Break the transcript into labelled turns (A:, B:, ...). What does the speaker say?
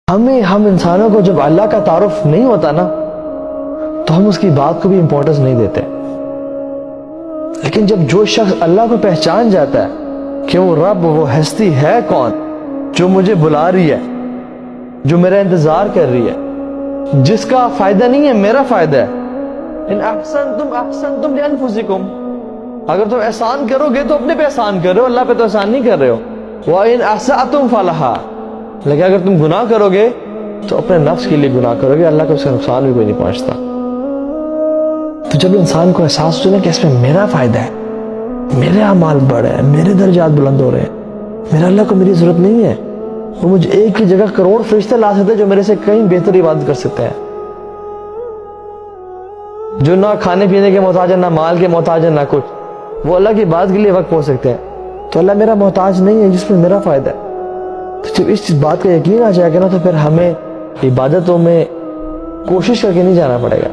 A: ہم انسانوں کو جب اللہ کا تعارف نہیں ہوتا نا تو ہم اس کی بات کو بھی امپورٹنس نہیں دیتے، لیکن جب جو شخص اللہ کو پہچان جاتا ہے کہ وہ رب، وہ ہستی ہے کون جو مجھے بلا رہی ہے، جو میرا انتظار کر رہی ہے، جس کا فائدہ نہیں ہے میرا فائدہ ہے. ان احسنتم احسنتم لانفسکم، اگر تم احسان کرو گے تو اپنے پہ احسان کر رہے ہو، اللہ پہ تو احسان نہیں کر رہے ہو. وَإِنْ أَسَأْتُمْ فَلَهَا، لیکن اگر تم گناہ کرو گے تو اپنے نفس کے لیے گناہ کرو گے، اللہ کو اس کا نقصان بھی کوئی نہیں پہنچتا. تو جب انسان کو احساس ہو جائے کہ اس میں میرا فائدہ ہے، میرے اعمال بڑے ہیں، میرے درجات بلند ہو رہے ہیں، میرا اللہ کو میری ضرورت نہیں ہے، وہ مجھے ایک ہی جگہ کروڑ فرشتے لا سکتے ہیں جو میرے سے کہیں بہتر عبادت کر سکتے ہیں، جو نہ کھانے پینے کے محتاج ہے، نہ مال کے محتاج ہے، نہ کچھ، وہ اللہ کی بات کے لیے وقت پہنچ سکتے ہیں. تو اللہ میرا محتاج نہیں ہے جس میں میرا فائدہ ہے. تو جب اس بات کا یقین آ جائے گا نا تو پھر ہمیں عبادتوں میں کوشش کر کے نہیں جانا پڑے گا.